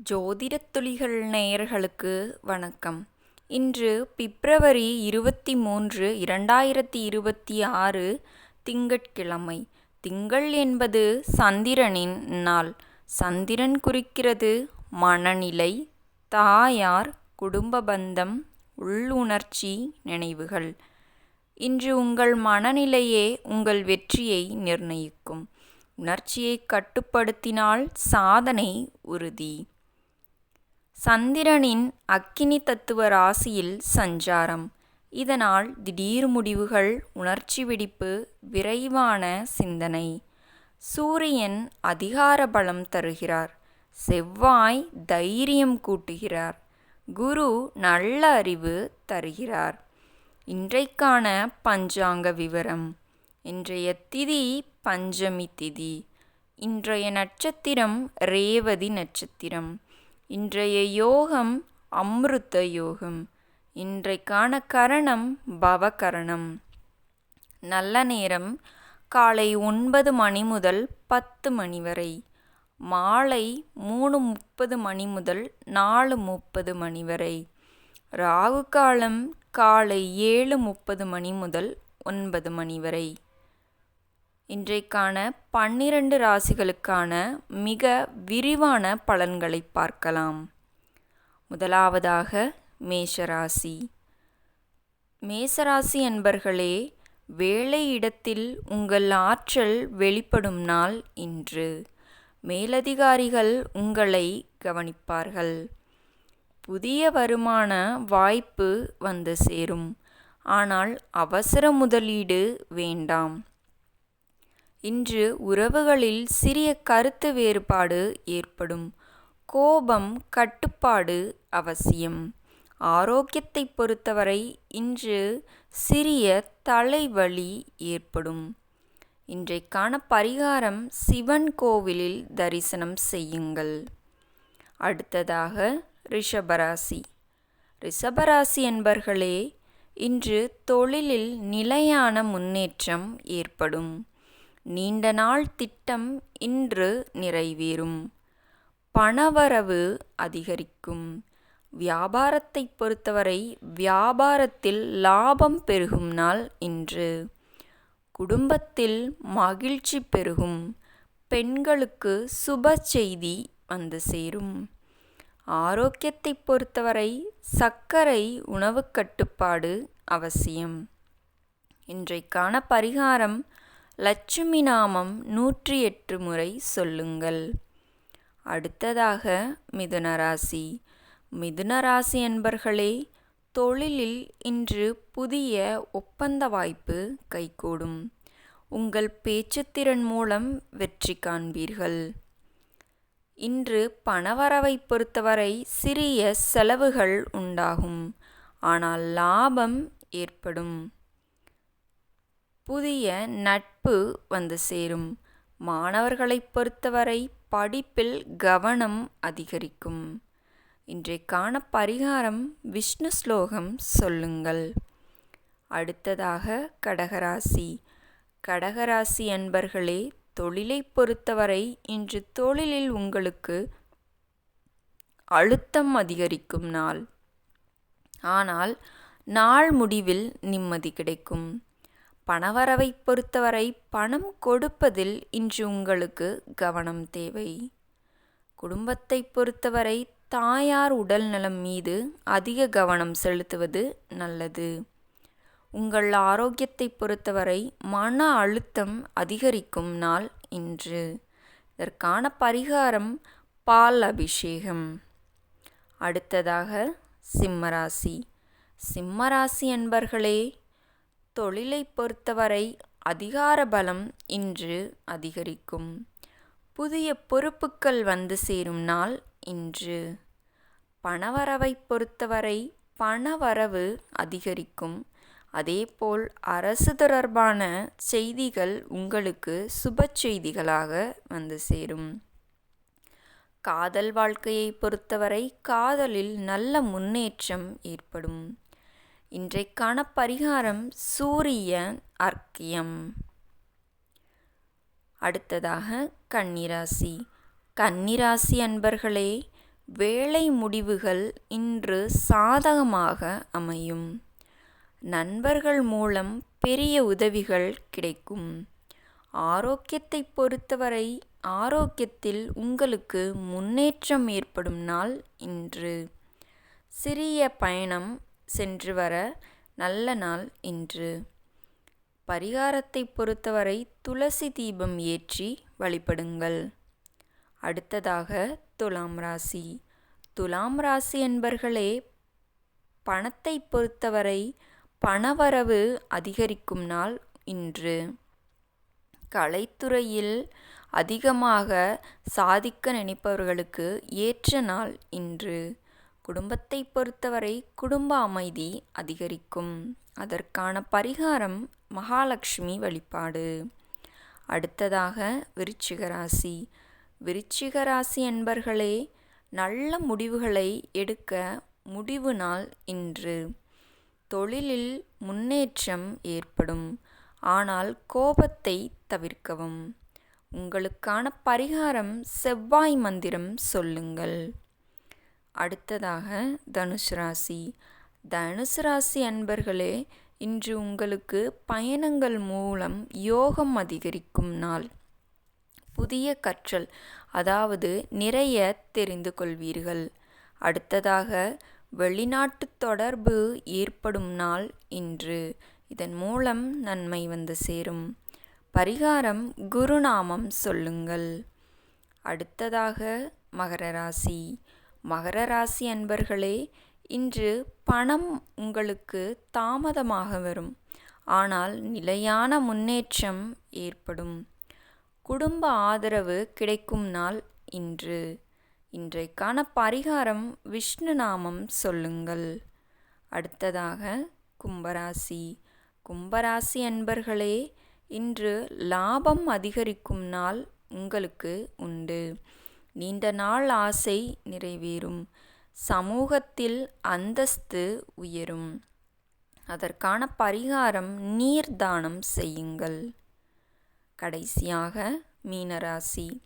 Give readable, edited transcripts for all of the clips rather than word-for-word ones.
ஜோதிடத் துளிகள் நேயர்களுக்கு வணக்கம். இன்று பிப்ரவரி 23, 2026 திங்கட்கிழமை. திங்கள் என்பது சந்திரனின் நாள். சந்திரன் குறிக்கிறது மனநிலை, தாயார், குடும்ப பந்தம், உள்ளுணர்ச்சி, நினைவுகள். இன்று உங்கள் மனநிலையே உங்கள் வெற்றியை நிர்ணயிக்கும். உணர்ச்சியை கட்டுப்படுத்தினால் சாதனை உறுதி. சந்திரனின் அக்கினி தத்துவ ராசியில் சஞ்சாரம். இதனால் திடீர் முடிவுகள், உணர்ச்சி வெடிப்பு, விரைவான சிந்தனை. சூரியன் அதிகார பலம் தருகிறார். செவ்வாய் தைரியம் கூட்டுகிறார். குரு நல்ல அறிவு தருகிறார். இன்றைக்கான பஞ்சாங்க விவரம். இன்றைய திதி பஞ்சமி திதி. இன்றைய நட்சத்திரம் ரேவதி நட்சத்திரம். இன்றைய யோகம் அம்ருத யோகம். இன்றைக்கான கரணம் பவகரணம். நல்ல நேரம் காலை 9 மணி முதல் 10 மணி வரை. மாலை 3:30 மணி முதல் 4:30 மணி வரை. ராகு காலம் காலை 7:30 மணி முதல் 9 மணி வரை. இன்றைக்கான 12 ராசிகளுக்கான மிக விரிவான பலன்களை பார்க்கலாம். முதலாவதாக மேஷராசி. மேசராசி என்பர்களே, வேலை இடத்தில் உங்கள் ஆற்றல் வெளிப்படும் நாள் இன்று. மேலதிகாரிகள் உங்களை கவனிப்பார்கள். புதிய வருமான வாய்ப்பு வந்து சேரும். ஆனால் அவசர முதலீடு வேண்டாம். இன்று உறவுகளில் சிறிய கருத்து வேறுபாடு ஏற்படும். கோபம் கட்டுப்பாடு அவசியம். ஆரோக்கியத்தை பொறுத்தவரை இன்று சிறிய தலைவலி ஏற்படும். இன்றைக்கான பரிகாரம் சிவன் கோவிலில் தரிசனம் செய்யுங்கள். அடுத்ததாக ரிஷபராசி. ரிஷபராசி என்பர்களே, இன்று தொழிலில் நிலையான முன்னேற்றம் ஏற்படும். நீண்ட நாள் திட்டம் இன்று நிறைவேறும். பணவரவு அதிகரிக்கும். வியாபாரத்தை பொறுத்தவரை வியாபாரத்தில் லாபம் பெருகும் நாள் இன்று. குடும்பத்தில் மகிழ்ச்சி பெருகும். பெண்களுக்கு சுப செய்தி வந்து சேரும். ஆரோக்கியத்தை பொறுத்தவரை சர்க்கரை உணவு கட்டுப்பாடு அவசியம். இன்றைக்கான பரிகாரம் லட்சுமி நாமம் 108 முறை சொல்லுங்கள். அடுத்ததாக மிதுனராசி. மிதுனராசி என்பர்களே, தொழிலில் இன்று புதிய ஒப்பந்த வாய்ப்பு கைகூடும். உங்கள் பேச்சுத்திறன் மூலம் வெற்றி காண்பீர்கள். இன்று பணவரவை பொறுத்தவரை சிறிய செலவுகள் உண்டாகும். ஆனால் லாபம் ஏற்படும். புதிய நட்பு வந்து சேரும். மாணவர்களை பொறுத்தவரை படிப்பில் கவனம் அதிகரிக்கும். இன்றைக்கான பரிகாரம் விஷ்ணு ஸ்லோகம் சொல்லுங்கள். அடுத்ததாக கடகராசி. கடகராசி அன்பர்களே, தொழிலை பொறுத்தவரை இன்று தொழிலில் உங்களுக்கு அழுத்தம் அதிகரிக்கும் நாள். ஆனால் நாள் முடிவில் நிம்மதி கிடைக்கும். பணவரவை பொறுத்தவரை பணம் கொடுப்பதில் இன்று உங்களுக்கு கவனம் தேவை. குடும்பத்தை பொறுத்தவரை தாயார் உடல் நலம் மீது அதிக கவனம் செலுத்துவது நல்லது. உங்கள் ஆரோக்கியத்தை பொறுத்தவரை மன அழுத்தம் அதிகரிக்கும் நாள் இன்று. இதற்கான பரிகாரம் பால் அபிஷேகம். அடுத்ததாக சிம்மராசி. சிம்மராசி என்பர்களே, தொழிலை பொறுத்தவரை அதிகார பலம் இன்று அதிகரிக்கும். புதிய பொறுப்புகள் வந்து சேரும் நாள் இன்று. பணவரவை பொறுத்தவரை பணவரவு அதிகரிக்கும். அதேபோல் அரசு தொடர்பான செய்திகள் உங்களுக்கு சுப செய்திகளாக வந்து சேரும். காதல் வாழ்க்கையை பொறுத்தவரை காதலில் நல்ல முன்னேற்றம் ஏற்படும். இன்றைக்கான பரிகாரம் சூரிய அர்க்கியம். அடுத்ததாக கன்னிராசி. கன்னிராசி அன்பர்களே, வேலை முடிவுகள் இன்று சாதகமாக அமையும். நண்பர்கள் மூலம் பெரிய உதவிகள் கிடைக்கும். ஆரோக்கியத்தை பொறுத்தவரை ஆரோக்கியத்தில் உங்களுக்கு முன்னேற்றம் ஏற்படும் நாள் இன்று. சிறிய பயணம் சென்று வர நல்ல நாள் இன்று. பரிகாரத்தை பொறுத்தவரை துளசி தீபம் ஏற்றி வழிபடுங்கள். அடுத்ததாக துலாம் ராசி. துலாம் ராசி என்பர்களே, பணத்தை பொறுத்தவரை பணவரவு அதிகரிக்கும் நாள் இன்று. கலைத்துறையில் அதிகமாக சாதிக்க நினைப்பவர்களுக்கு ஏற்ற நாள் இன்று. குடும்பத்தை பொறுத்தவரை குடும்ப அமைதி அதிகரிக்கும். அதற்கான பரிகாரம் மகாலட்சுமி வழிபாடு. அடுத்ததாக விருச்சிக ராசி. விருச்சிக ராசி என்பர்களே, நல்ல முடிவுகளை எடுக்க முடிவு நாள் இன்று. தொழிலில் முன்னேற்றம் ஏற்படும். ஆனால் கோபத்தை தவிர்க்கவும். உங்களுக்கான பரிகாரம் செவ்வாய் மந்திரம் சொல்லுங்கள். அடுத்ததாக தனுசு ராசி. தனுசு ராசி அன்பர்களே, இன்று உங்களுக்கு பயணங்கள் மூலம் யோகம் அதிகரிக்கும் நாள். புதிய கற்றல், அதாவது நிறைய தெரிந்து கொள்வீர்கள். அடுத்ததாக வெளிநாட்டு தொடர்பு ஏற்படும் நாள் இன்று. இதன் மூலம் நன்மை வந்து சேரும். பரிகாரம் குருநாமம் சொல்லுங்கள். அடுத்ததாக மகர ராசி. மகர ராசி அன்பர்களே, இன்று பணம் உங்களுக்கு தாமதமாக வரும். ஆனால் நிலையான முன்னேற்றம் ஏற்படும். குடும்ப ஆதரவு கிடைக்கும் நாள் இன்று. இன்றைக்கான பரிகாரம் விஷ்ணு நாமம் சொல்லுங்கள். அடுத்ததாக கும்பராசி. கும்பராசி அன்பர்களே, இன்று லாபம் அதிகரிக்கும் நாள் உங்களுக்கு உண்டு. நீண்ட நாள் ஆசை நிறைவேறும். சமூகத்தில் அந்தஸ்து உயரும். அதற்கான பரிகாரம் நீர் தானம் செய்யுங்கள். கடைசியாக மீனராசி.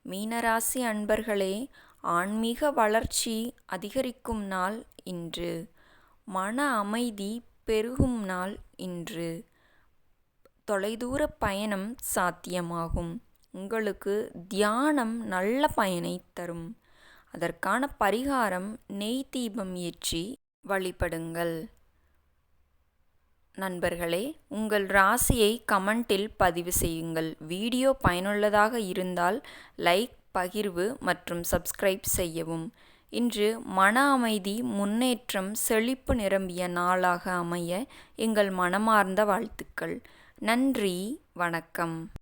மீனராசி அன்பர்களே, ஆன்மீக வளர்ச்சி அதிகரிக்கும் நாள் இன்று. மன அமைதி பெருகும் நாள் இன்று. தொலைதூர பயணம் சாத்தியமாகும். உங்களுக்கு தியானம் நல்ல பயனை தரும். அதற்கான பரிகாரம் நெய் தீபம் ஏற்றி வழிபடுங்கள். நண்பர்களே, உங்கள் ராசியை கமெண்டில் பதிவு செய்யுங்கள். வீடியோ பயனுள்ளதாக இருந்தால் லைக், பகிர்வு மற்றும் சப்ஸ்கிரைப் செய்யவும். இன்று மன அமைதி, முன்னேற்றம், செழிப்பு நிரம்பிய நாளாக அமைய எங்கள் மனமார்ந்த வாழ்த்துக்கள். நன்றி, வணக்கம்.